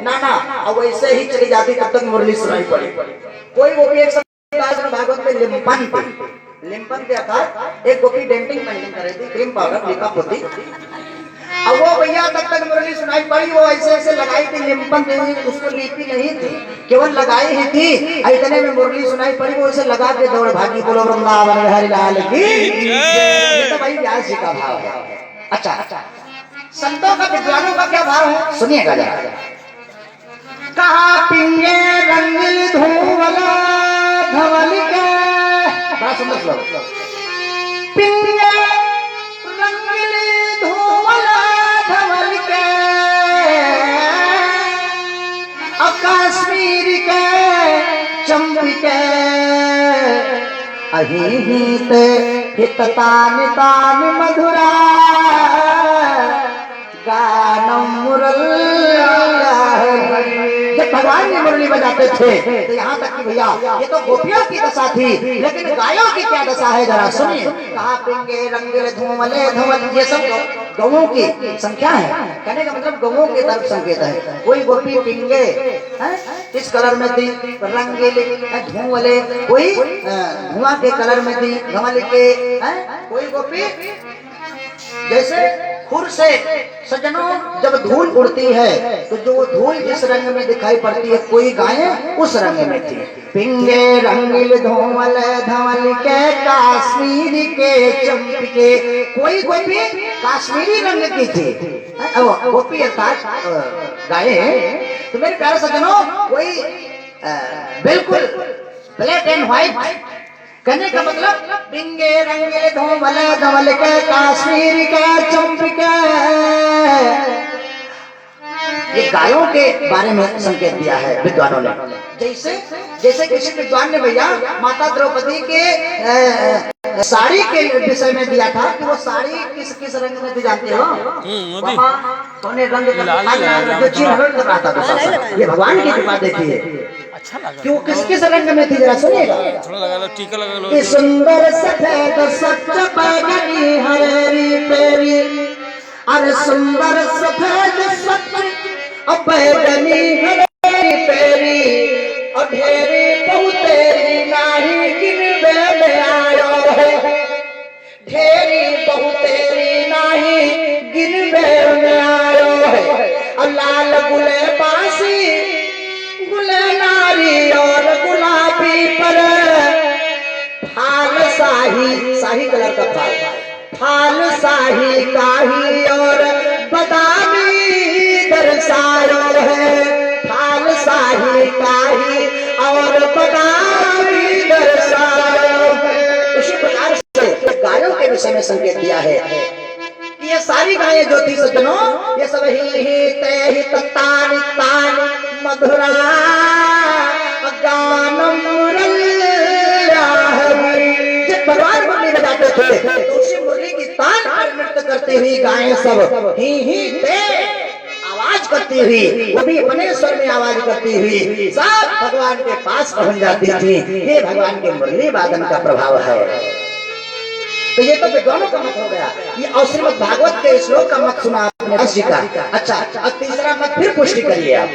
ना ना, अब वैसे ही चली जाती तब तक मुरली सुनाई पड़ी। कोई गोपी एक भागवत में लिम्पन के अर्थात एक गोपी डेंटिंग पेंटिंग कर रही थी, क्रीम पाउडर लिपा पोती। अब वो भैया तब तक मुरली सुनाई पड़ी, वो ऐसे ऐसे लगाई थी लिम्पन, उसको लिपी नहीं थी, केवल लगाई ही थी। इतने में मुरली सुनाई पड़ी, वो उसे लगा के दौड़ भागी, बोलो वृंदावन बिहारी लाल की। ये तो भाई व्यास जी का भाव है। अच्छा, संतों का विद्वानों का क्या भाव है, सुनिएगा जरा। कहा पिंगे रंगिल धूवला धवल के, बड़ा सुंदर श्लोक। पिंगे रंगिल धूवला धवल के, कश्मीर के चंपिके, अहिहित हित तान तान मधुरा, गानम मुरली। जब भगवान जी मुरली बजाते थे तो यहाँ तक कि भैया ये तो गोपियों की दशा थी, लेकिन गायों की क्या दशा है जरा सुनिए। कहा पिंगे रंगिल धूमले धूमल, ये सब गौओं की संख्या है, कहने का मतलब गौओं के तरफ संकेत है। कोई गोपी पिंगे किस कलर में थी, रंगीले धूमले, कोई धुआं के कलर में थी, धमल के, कोई गोपी जैसे खुर से सजनों जब धूल उड़ती है तो जो धूल जिस रंग में दिखाई पड़ती है, कोई गायें उस रंग में थी। पिंगे रंगील धूमल धवल के, काश्मीरी के चंपिके, कोई गोपी काश्मीरी रंग की थी, गोपी अर्थात गायें। तो मेरे प्यारे सजनों, कोई बिल्कुल ब्लैक एंड व्हाइट, कहने का मतलब पिंगे रंगे धूमल धवल के, काश्मीर के चंपिके, ये गायों के बारे में संकेत दिया है विद्वानों ने। जैसे किसी विद्वान ने भैया माता द्रौपदी के साड़ी के विषय में दिया था कि वो साड़ी किस किस रंग में थी जानते हो? सोने रंग का, ये भगवान की कृपा देखिए। अच्छा लगा क्यों, किस किस रंग में थी जरा सुनिएगा। थोड़ा लगा लो, टीका लगा लो। सुंदर सफेद सच्चा बैगनी हरेरी पेरी, अरे सुंदर सफेद सच्चा बैगनी हरेरी पेरी, और ढेरी बहुतेरी नाही गिनवे में आयो है, ढेरी बहुतेरी नाही गिनवे में आयो है। और लाल गुले बासी गुले नारी और गुलाबी पर फाल शाही कलर का फाल शाही काही और बदामी दर्शायो है, फाल शाही काही और बदामी दर्शायो है। उसी प्रकार से गायों के विषय में संकेत दिया है। ये सारी गायें जो थी सज्जनों, ये सब ही ते तान तान मधुरा, गानम मुरलिया। जब भगवान मुरली बजाते थे तो उसी मुरली की तान पर नृत्य करती हुई गायें सब ही ते आवाज करती हुई, वो भी अपने स्वर में आवाज करती हुई सब भगवान के पास पहुंच जाती थी। ये भगवान के मुरली वादन का प्रभाव है। तो ये तो विद्वानों का मत हो गया। ये और श्रीमद् भागवत के श्लोक का मत सुना आपने व्यास जी का। अच्छा, अब तीसरा मत फिर पुष्टि करिए आप।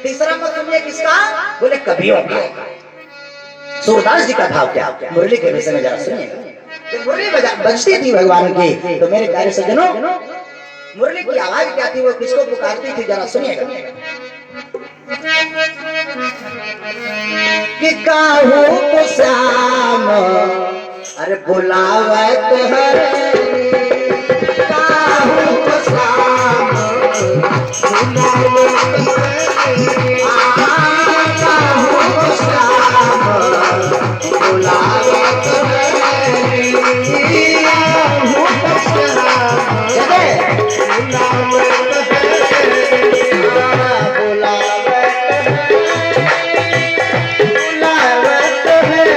तीसरा मत सुनिए किसका, बोले कवियों का। सूरदास जी का भाव क्या, मुरली के विषय में जरा सुनिए। मुरली बजती थी भगवान की, तो मेरे प्यारे सज्जनों मुरली की आवाज क्या थी, वो किसको पुकारती थी जरा सुनिएगा। कि काहू को श्याम अरे बुलावत है, काहू को श्याम बुलावत है, काहू को श्याम बुलावत है, काहू को श्याम बुलावत है।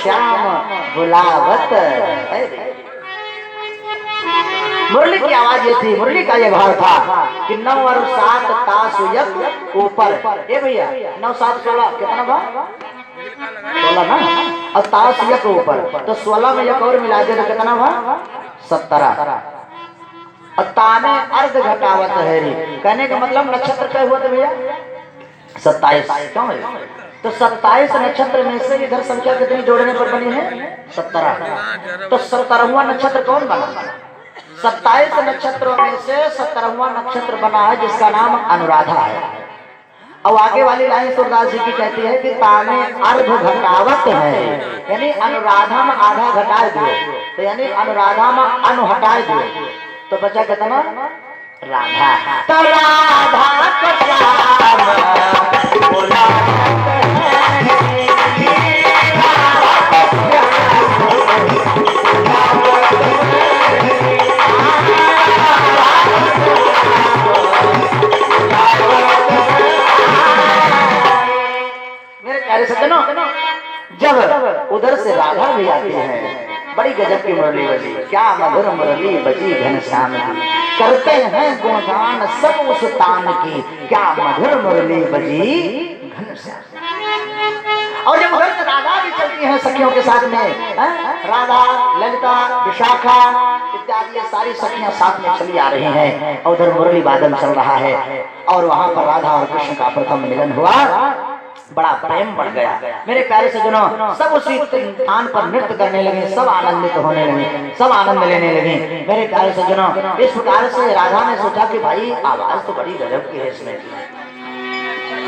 श्याम बुलावत। मुरली की आवाज ये थी, मुरली का ये भाव था कि 9 और 7 तासुयक ऊपर। ये भैया 9 7 16 कितना भाव? 16 ना, और तासुयक ऊपर तो 16 में एक और मिला दे तो कितना भाव? 17। और ताने अर्ध घटावत है। कहने का मतलब नक्षत्र क्या हुआ था भैया? 27। क्यों है? तो 27 नक्षत्र में से इधर संख्या कितनी जोड़ने पर बनी है? 17। तो 17वां नक्षत्र कौन बना? 27 नक्षत्रों में से 17वां नक्षत्र बना है जिसका नाम अनुराधा है। अब आगे वाली लाइन सूरदास जी की कहती है कि ताने अर्ध घटावत है, यानी अनुराधा में आधा घटा दो, तो यानी अनुराधा में अनु हटा दो तो बचा कितना? राधा। तो राधा को श्याम बुलावत सज्जनों, जब उधर से राधा भी आती है, बड़ी गजब की मुरली बजी। क्या मधुर मुरली बजी घनश्याम की, करते हैं गुणगान सब उस तान की। क्या मधुर मुरली बजी घनश्याम। और जब उधर से राधा भी चलती है सखियों के साथ में, राधा, ललिता, विशाखा इत्यादि ये सारी सखियां साथ में चली आ रही हैं और उधर मुरली वादन चल रहा है। और वहां पर राधा और कृष्ण का प्रथम मिलन हुआ, बड़ा प्रेम बढ़ गया। मेरे प्यारे सज्जनों, सब उसी स्थान पर नृत्य करने लगे, सब आनंदित होने लगे, सब आनंद लेने लगे। मेरे प्यारे सज्जनों, इस प्रकार से राधा ने सोचा कि भाई आवाज तो बड़ी गजब की है इसमें,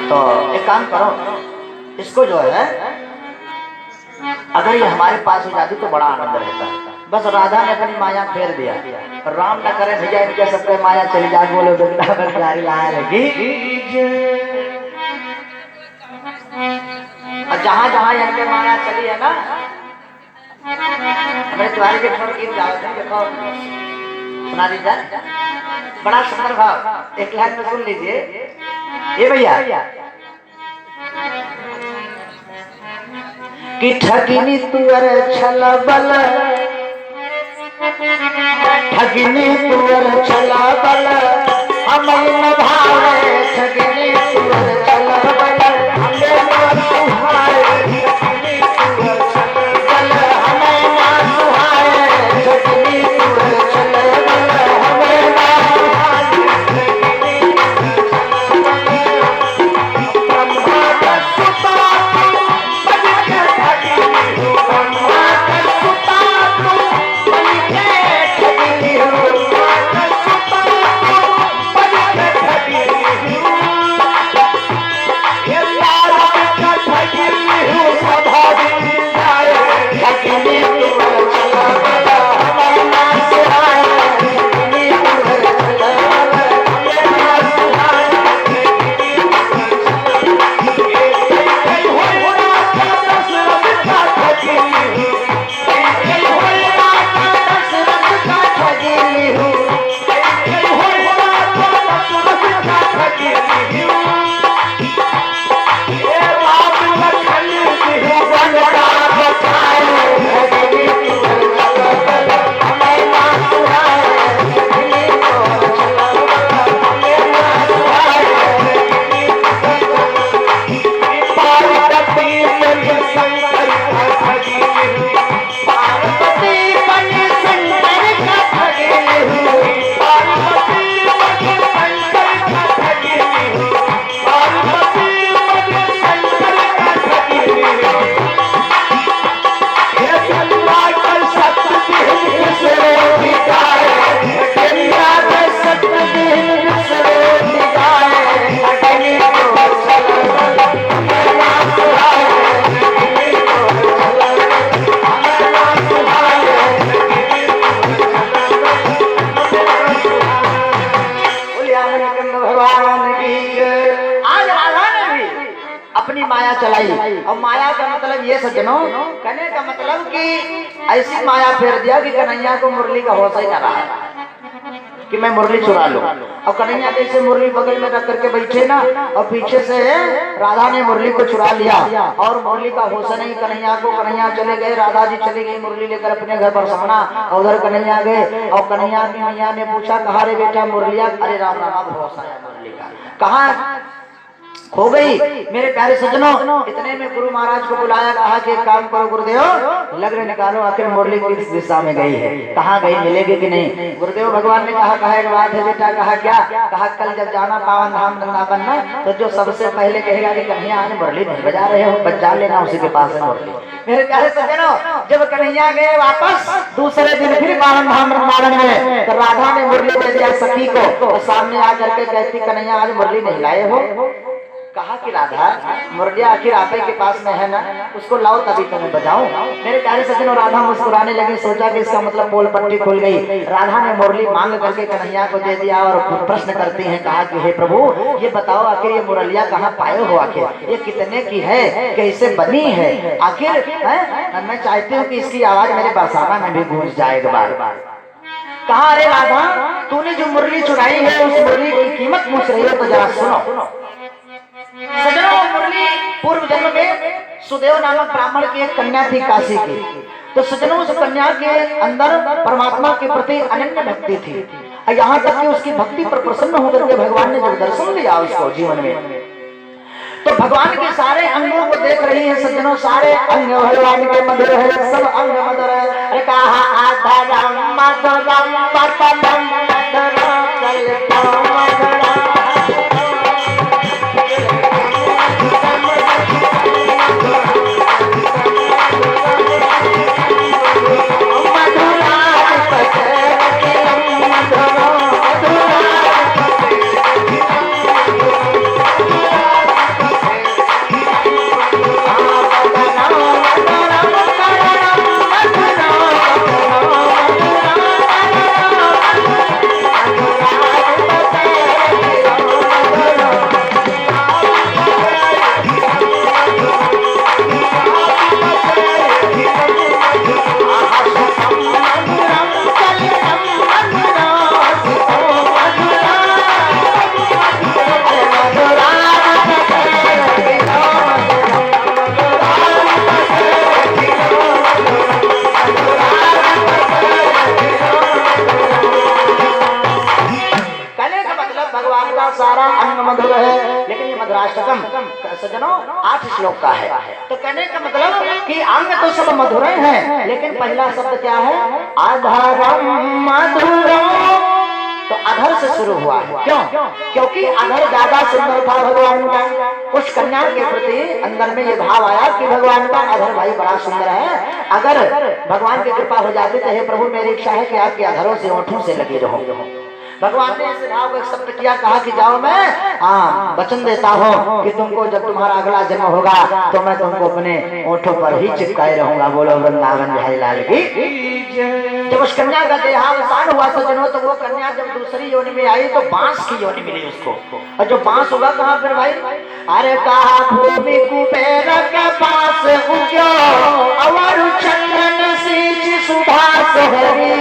तो एक काम करो, इसको जो है अगर ये हमारे पास हो जाती तो बड़ा आनंद रहता। बस राधा ने अपनी माया फेर दिया, राम न करे भैया इनके सबके माया चली जाए, बोलो जारी लाया लगी। और जहां जहां इनके माया चली है ना, हमें तुम्हारे के छोड़ गीत देखो सुना दीजिए, बड़ा सुंदर भाव, एक लाइन में सुन लीजिए। ये भैया कि ठगिनी तुअर छल बल, ठगिनी तुअर छल बल हमें न भावे, ठगिनी तुअर छल बल हमें न सुहाए, ठगिनी तुअर छल बल हमें न सुहाए, ठगिनी तुअर छल बल हमें न सुहाए, ब्रह्मा का सुता अपनी माया चलाई। और माया का मतलब ये सज्जनों, कहने का मतलब कि ऐसी माया फेर दिया कि कन्हैया को मुरली का होश ही ना रहा कि मैं मुरली चुरा लूं। और कन्हैया जैसे मुरली बगल में रख करके बैठे ना, और पीछे से राधा ने मुरली को चुरा लिया और मुरली का होश नहीं कन्हैया को। कन्हैया चले गए, राधा जी चली गई मुरली लेकर अपने घर पर सामना, और उधर कन्हैया गए और कन्हैया की मैया ने पूछा कहाँ रे बेटा मुरलिया? अरे राम राम होश आया मुरली का, कहाँ खो गई? मेरे प्यारे सज्जनों, इतने में गुरु महाराज को बुलाया, कहा कि एक काम करो गुरुदेव, लग्न निकालो, आखिर मुरली किस दिशा में गई है, कहाँ गई, मिलेगी कि नहीं? गुरुदेव भगवान ने कहा एक बात है बेटा। कहा क्या? कहा कल जब जाना पावन धाम वृंदावन में, तो जो सबसे पहले कहेगा कि कन्हैया आज मुरली नहीं बजा रहे हो, बजा लेना उसी के पास है मुरली। मेरे प्यारे सज्जनों, जब कन्हैया गए वापस दूसरे दिन फिर पावन धाम वृंदावन में, तो राधा ने मुरली दे दिया सखी को, और सामने आकर के कहती कन्हैया आज मुरली नहीं लाए हो। कहा कि राधा मुरलिया आखिर आपे के पास में है ना, उसको लाओ तभी तो मैं बजाऊं। मेरे प्यारे सज्जनों, राधा मुस्कुराने लगी, सोचा कि इसका मतलब पोल पट्टी खुल गई। राधा ने मुरली मांग करके कन्हैया को दे दिया और प्रश्न करती हैं, कहा कि हे प्रभु ये बताओ आखिर ये मुरलिया कहाँ पाए हो, आखिर ये कितने की है, कैसे बनी है, आखिर मैं चाहती हूँ कि इसकी आवाज मेरे बरसाना में भी गूंज जाए एक बार। कहा अरे राधा तूने जो मुरली चुराई है उस मुरली की कीमत पूछ रही है, तो जरा सुनो। सज्जनों, मुरली पूर्व जन्म में सुदेव नामक ब्राह्मण की एक कन्या थी काशी की। तो सज्जनों, उस कन्या के अंदर परमात्मा के प्रति अनन्य भक्ति थी। यहाँ तक कि उसकी भक्ति पर प्रसन्न होकर के भगवान ने जब दर्शन दिया उसको जीवन में, तो भगवान के सारे अंगों को देख रही है सज्जनों, सारे अंग भगवान के मधुर है, सब अंग मधुर है। कहा आधारम मधुरम पतम सारा अंग मधुर है। लेकिन ये मधुराष्टकम सज्जनों 8 श्लोक का है। तो कहने का मतलब कि अंग तो सब मधुर हैं, लेकिन पहला शब्द क्या है? अधरम मधुरम। तो अधर से शुरू हुआ है। क्यों? क्योंकि अधर ज्यादा सुंदर था भगवान का। उस कन्या के प्रति अंदर में ये भाव आया कि भगवान का अधर भाई बड़ा सुंदर है। अगर भगवान की कृपा हो जाती तो हे प्रभु मेरी इच्छा है कि आपके अधरों से ओठों से लगी रहो। भगवान ने इस भाव को एक्सेप्ट किया, कहा कि जाओ मैं वचन देता हूँ कि तुमको जब तुम्हारा अगला जन्म होगा तो मैं तुमको अपने ओठों पर ही चिपकाए रहूंगा। बोलो वृंदावन बिहारी लाल की। जब उस कन्या का देहावसान हुआ सज्जनों, तो वो कन्या जब दूसरी योनि में आई तो बांस की योनि मिली उसको। और जो बांस होगा कहाँ फिर भाई? अरे कहा भूमि कुबेर के पास उग्यो अवर चंद्रन सींच सुभाष हरि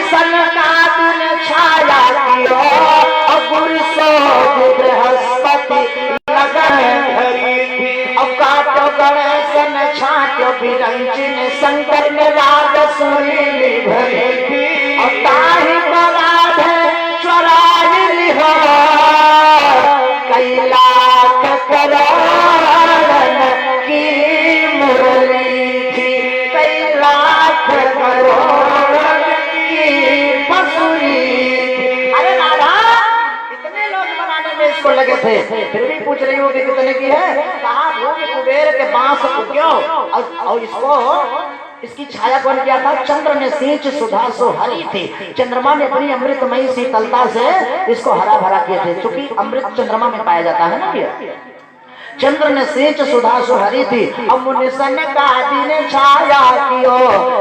सनकादिन छाया कियो अगुर सो बृहस्पति लगन धरी। अब काटो गणेश न छाटो विरंचिन शंकर ने राग सुरीली भरी। अब ताहि बराध चौराई लिहो कैलाश करोड़न की मुरली थी। कैलाश करोड़न अरे राधा इतने लोग बनाने में इसको लगे थे, फिर भी पूछ रही हूँ कि कितने की है? कहा भूमि कुबेर के बांस क्यों? और इसको इसकी छाया कौन किया था? चंद्र ने सींच सुधा सो हरी थी। चंद्रमा ने अपनी अमृतमयी शीतलता से इसको हरा भरा किए थे, क्योंकि अमृत चंद्रमा में पाया जाता है ना। चंद्र ने सेच सुधा सुहरी थी, अब मुनि सनकादि ने छाया कियो।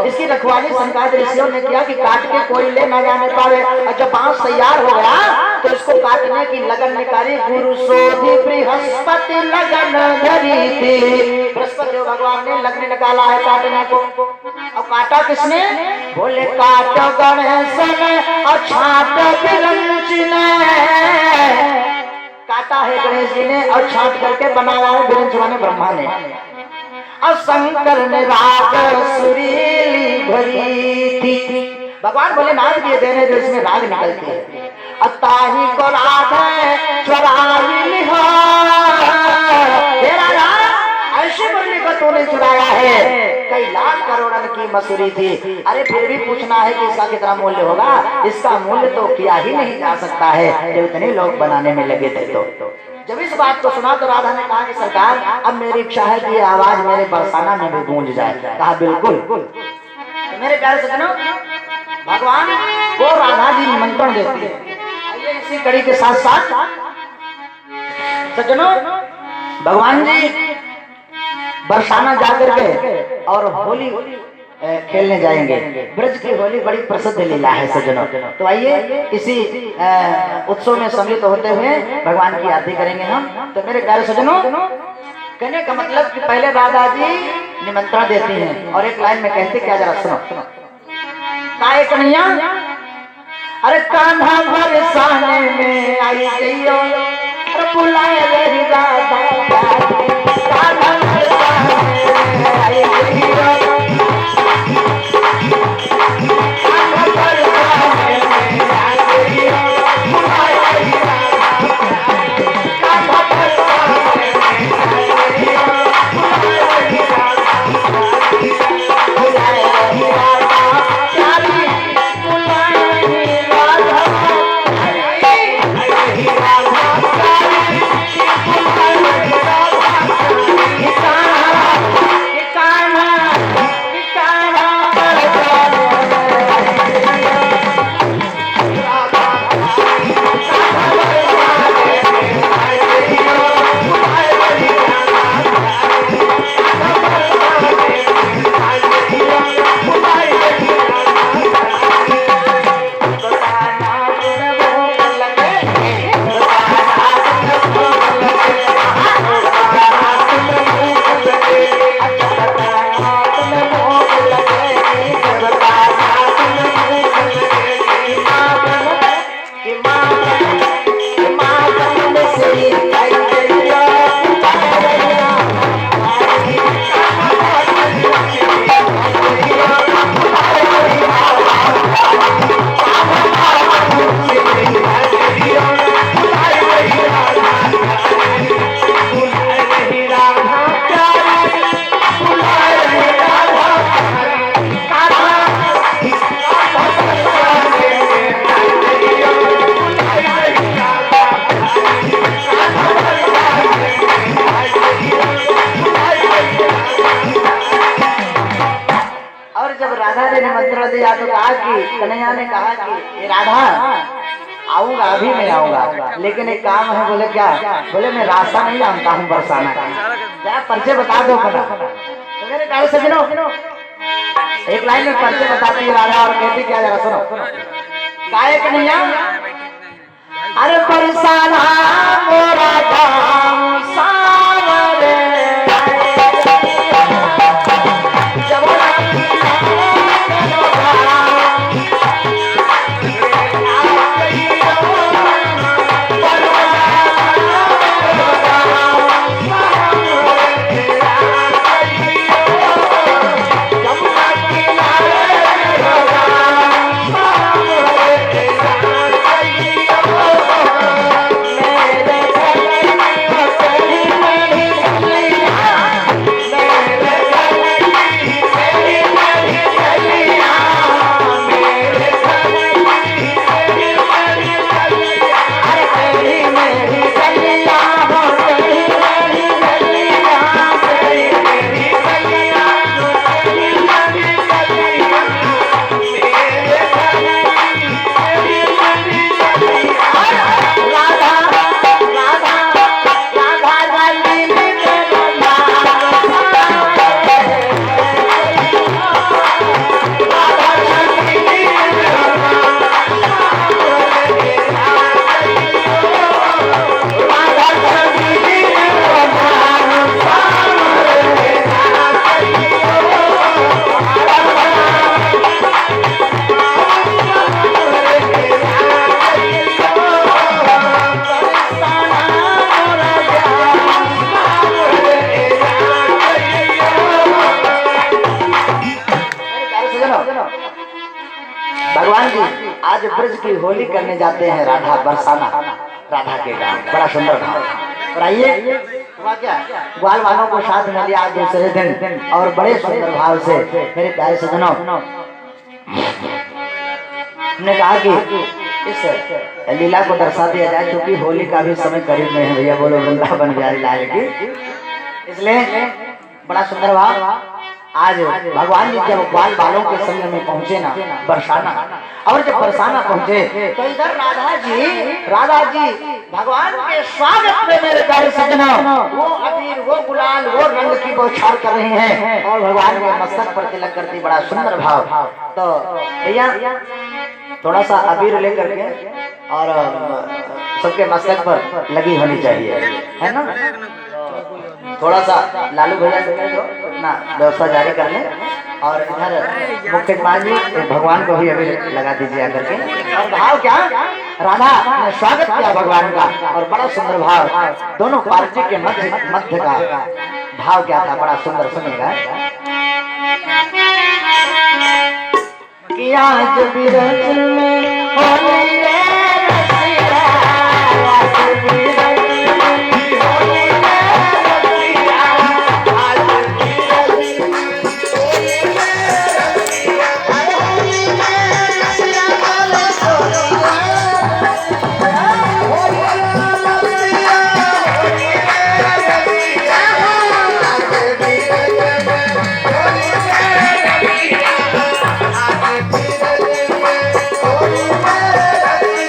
इसकी रखवाली सनकादि ऋषियों ने किया कि काट के कोई ले ना जाने पावे। और जब बांस तैयार हो गया तो इसको काटने की लगन निकाली। गुरु सोधी बृहस्पति लगन धरी थी। बृहस्पति भगवान ने लगन निकाला है काटने को। अब काटा किसने? बोले काट गणेश ने और छाट विरंच ने। काटा है गणेश जी ने और छाट करके बनाया है विरंच माने ब्रह्मा ने। और शंकर ने राग सुरीली भरी थी। भगवान बोले नाद दिए देने जो इसमें राग निकलती है। अताही को राग चुराई हो। ऐसे मुरली को तूने चुराया है। कई लाख करोड़न की मसूरी थी। अरे फिर भी पूछना है कि इसका कितना मूल्य होगा? इसका मूल्य तो किया ही नहीं जा सकता है जो इतने लोग बनाने में लगे थे। तो जब इस बात को सुना तो राधा ने कहा कि सरकार अब मेरी इच्छा है कि ये आवाज मेरे बरसाना में भी गूंज जाए। कहा बिल्कुल। तो मेरे प्यारे सज्जनों, भगवान को राधा जी निमंत्रण देती है। इसी कड़ी के साथ साथ सज्जनों, भगवान जी बरसाना जाकर के और होली खेलने जाएंगे। ब्रज की होली बड़ी प्रसिद्ध लीला है सज्जनों। तो आइए इसी उत्सव में सम्मिलित होते हुए भगवान की आरती करेंगे हम। तो मेरे प्यारे सज्जनों, कहने का मतलब कि पहले राधा जी निमंत्रण देती हैं और एक लाइन में कहते क्या, जरा सुनो। काहे कन्हैया? अरे कान्हा बरसाने में आई गइयो, अरे बुलाए रे राधा। कान्हा बरसाने में आई गइयो, कान्हा बरसाने में आई गइयो, बुलाए रे राधा। कान्हा बरसाने में आई गइयो, बुलाए रे राधा। बुलाए रे राधा प्यारी, बुलाए रे राधा। दिया तो कहा कि कन्हैया ने कहा कि राधा आऊंगा, अभी नहीं आऊंगा, लेकिन एक काम है। बोले क्या? बोले मैं रास्ता नहीं जानता हूँ बरसाना का, क्या परिचय बता दो अपना। तो मेरे प्यारे सज्जनों, एक लाइन में परिचय बताती है राधा और कहती क्या, जरा सुनो। गाय कन्हैया, अरे बरसाना मोरा गाँव सावरे, मेरे आज ब्रज की होली करने जाते हैं राधा बरसाना, राधा के गांव। बड़ा सुंदर भाव। और आइए ग्वाल वालों को साथ में लिया दूसरे दिन और बड़े सुंदर भाव से मेरे प्यारे सजनों ने कहा कि इस लीला को दर्शा दिया जाए, क्योंकि होली का भी समय करीब में है भैया। बोलो वृंदावन बिहारी लाल की। इसलिए बड़ा सुंदर भाव। आज भगवान जी जब ग्वाल बालों के संग में पहुंचे ना बरसाना, और जब बरसाना पहुंचे तो इधर राधा जी भगवान के स्वागत में मेरे प्यारे सजनों वो अबीर, वो गुलाल, वो रंग की बौछार कर रही हैं और भगवान के मस्तक पर तिलक करती। बड़ा सुंदर भाव। तो भैया थोड़ा सा अबीर लेकर के और सबके मस्तक पर लगी होनी चाहिए, है ना। थोड़ा सा लालू भैया जो अपना व्यवस्था जारी कर ले और इधर मुख्य मान जी भगवान को भी अबीर लगा दीजिए आकर के। और भाव क्या, राधा ने स्वागत किया भगवान का और बड़ा सुंदर भाव। दोनों पार्टी के मध्य का भाव क्या था, बड़ा सुंदर सुनेगा। किया जब बिरज में होली रे रसिया, आज बिरज में होली रे रसिया, आज बिरज में होली रे रसिया, होली रे रसिया, बोलो होली रे रसिया, होली रे रसिया, आज बिरज में होली रे रसिया, आज बिरज में होली रे रसिया।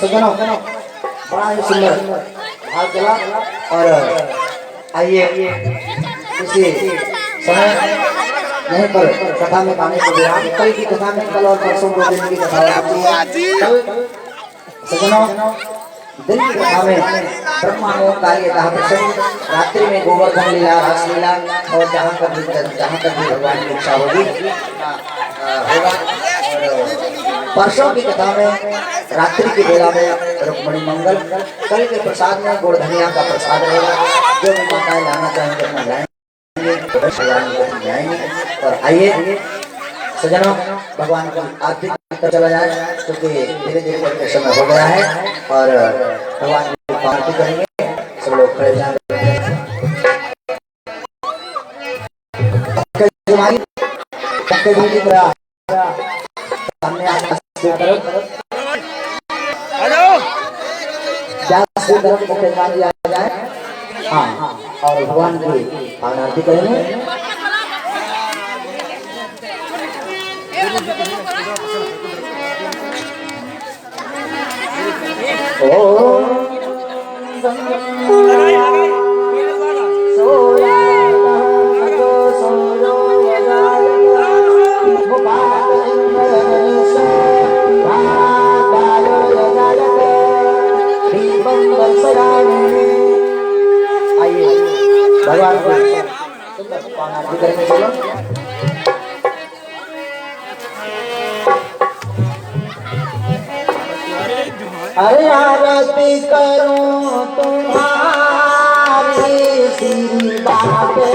सज्जनों बड़ा ही सुंदर भाव चला और आइए इसी समय यहीं पर कथा में पाने को विराम। कल की कथा में कल और परसों 2 दिन की कथा होती है। कल सज्जनों दिन की कथा में ब्रह्मा मोह कार्य कहा प्रसंग, रात्रि में गोवर्धन लीला रास लीला और जहाँ तक भी भगवान की इच्छा होगी होगा। परसों की कथा में रात्रि की बेला में रुक्मणी मंगल, कल के प्रसाद में गोवर्धनिया का प्रसाद रहेगा। जो भी माताएं लाना चाहेंगे अपना लाएंगे। और आइए सज्जनों भगवान को आरती चला जाए क्योंकि धीरे धीरे करके समय हो गया है और भगवान की आरती करेंगे। सब लोग खड़े जाएंगे। सामने आ जाए। हाँ और भगवान की आरती करेंगे। भगवान को करेंगे। चलो अरे आरती करूं तुम्हारी श्री बाबे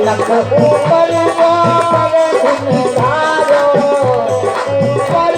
लख ऊपर धारो ऊपर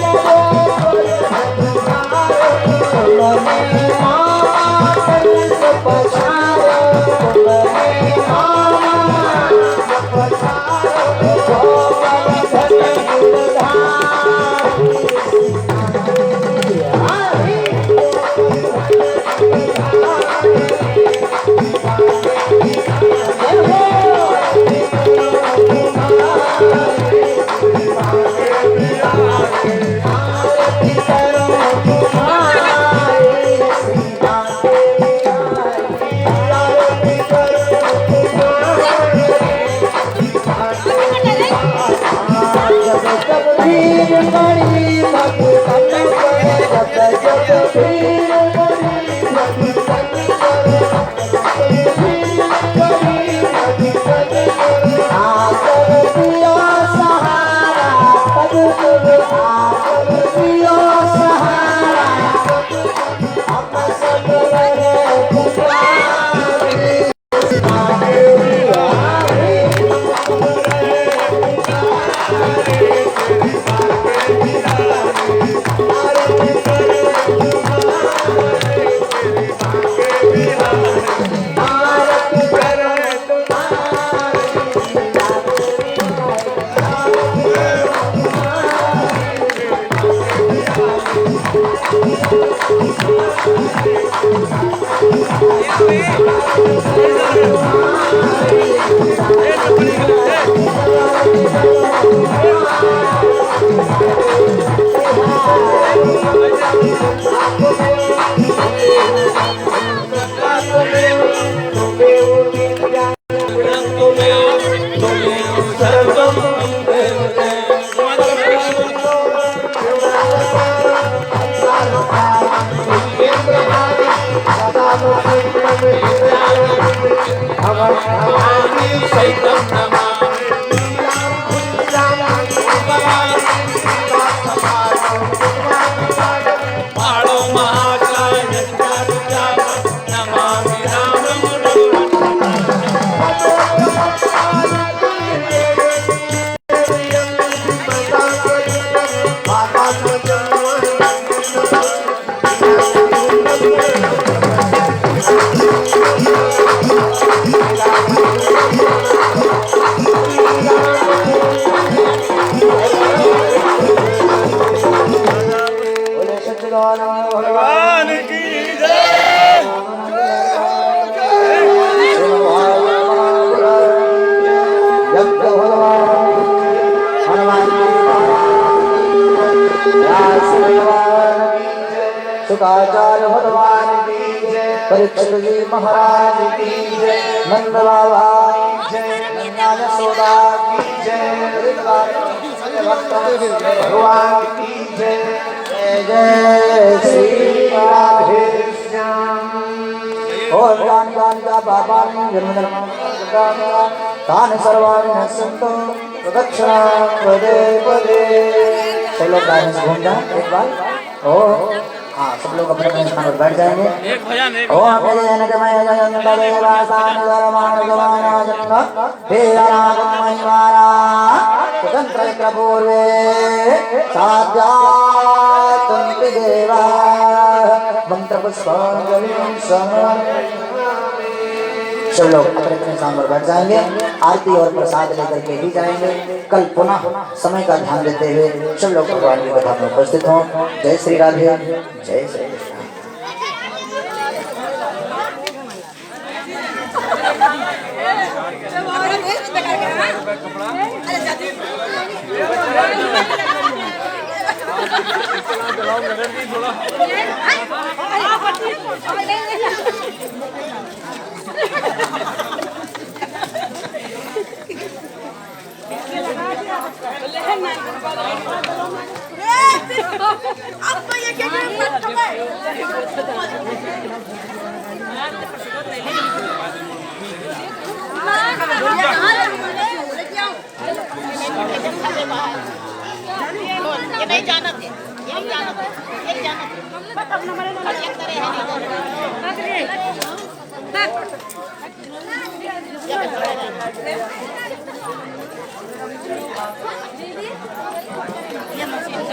शुकाचार्य भगवान की जय, परीक्षित जी महाराज की जय, नंद बाबा की जय, यशोदा की जय, भगवान की जय। जय जय श्री राधे श्याम। और दान दान का बाबा जन्म तान सर्वाणि नश्यन्तो प्रदक्षिणा पदे पदे। चलो गाइस घूम जाए एक बार। ओ हाँ, सब लोग अपने अपने स्थान पर बैठ जाएंगे। ओम तेरे जनकमय जयंत देवासान धर्मान जवाना जन्म तेरा नाम महिमारा स्वतंत्र प्रपूर्वे साध्यात्म देवा मंत्र पुष्पांजलिं समर्पयामि। सब लोग अपने अपने स्थान पर बैठ जाएंगे। आरती और प्रसाद लेकर के ही जाएंगे। कल पुनः समय का ध्यान देते हुए सब लोग भगवान की कथा में उपस्थित हों। जय श्री राधे, जय श्री कृष्ण। आपको ये क्या ये नहीं जाना थे, ये नहीं जाना थे, ये जाना थे। अपना मरे ना एक तरह है नहीं। ये मशीन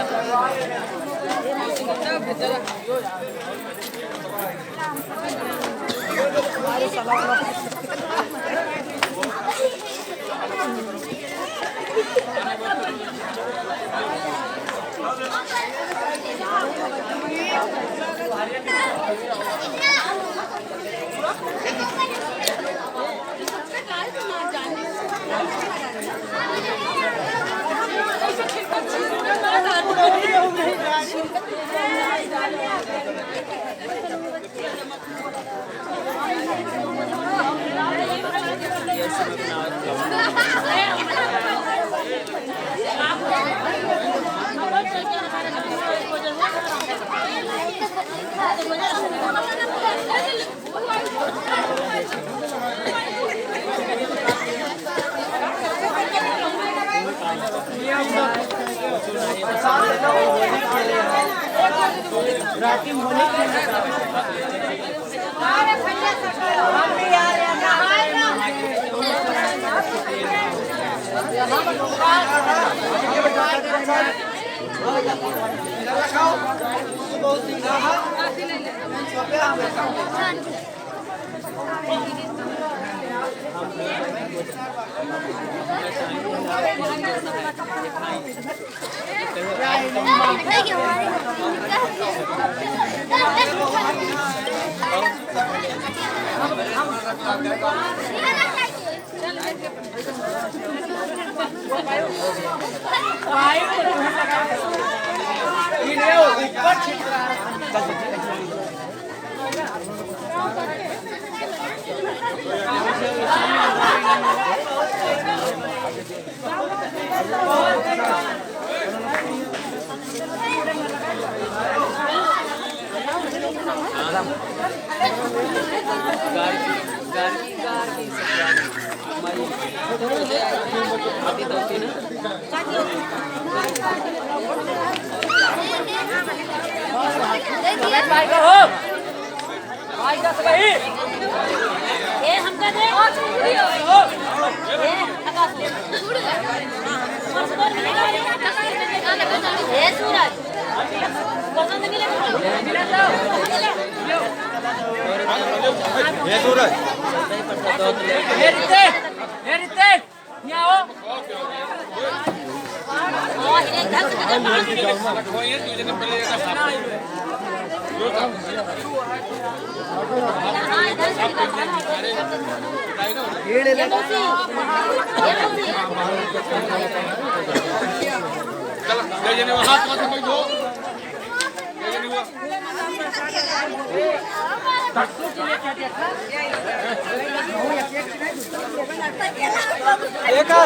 का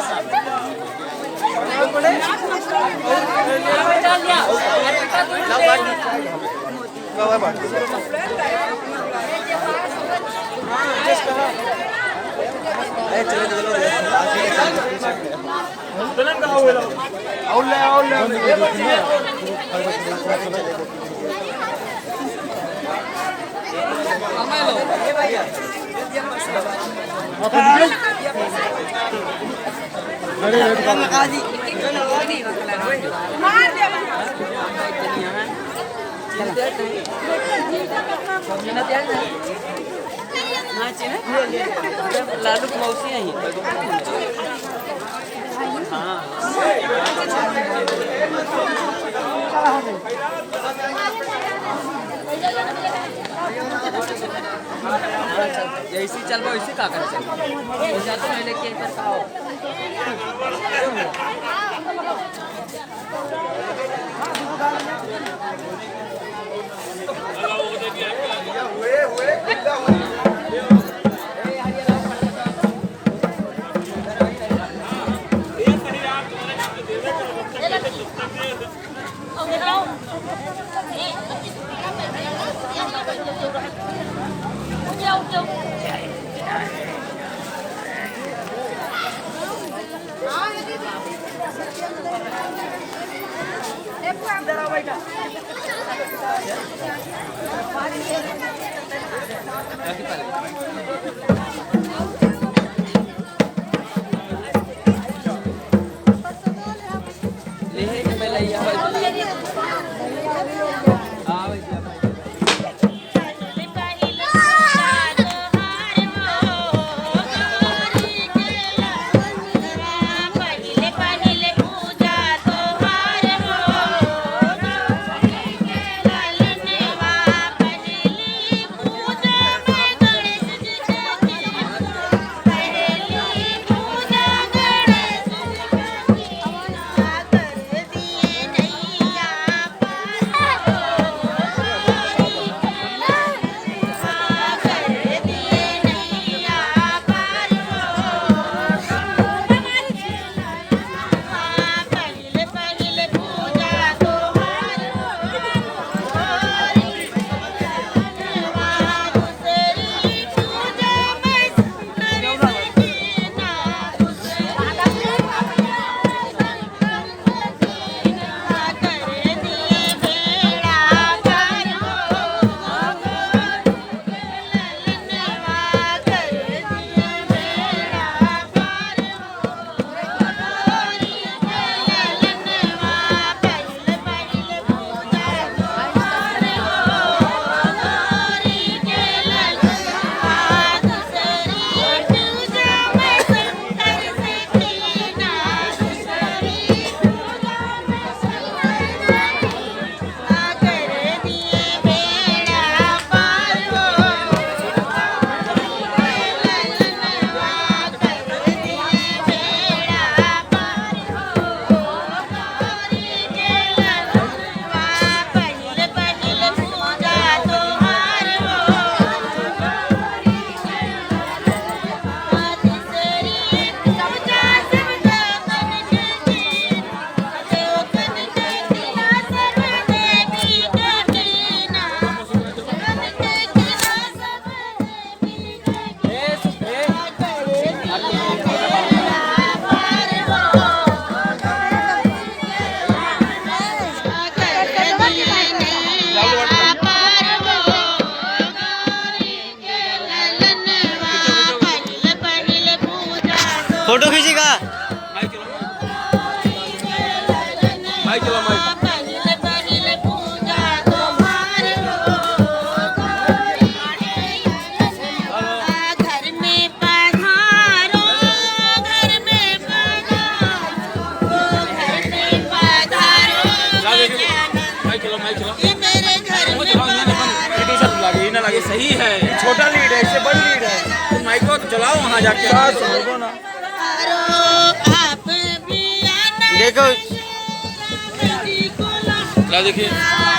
लालू मौसी है जैसी चल रहा वैसे का कर चल तो मैं लेके एक बार आओ फोटो खींचेगा ये सही है, छोटा लीड है, इससे बड़ी लीड है। तुम माइक को चलाओ वहाँ जाके ना। देखो देखिए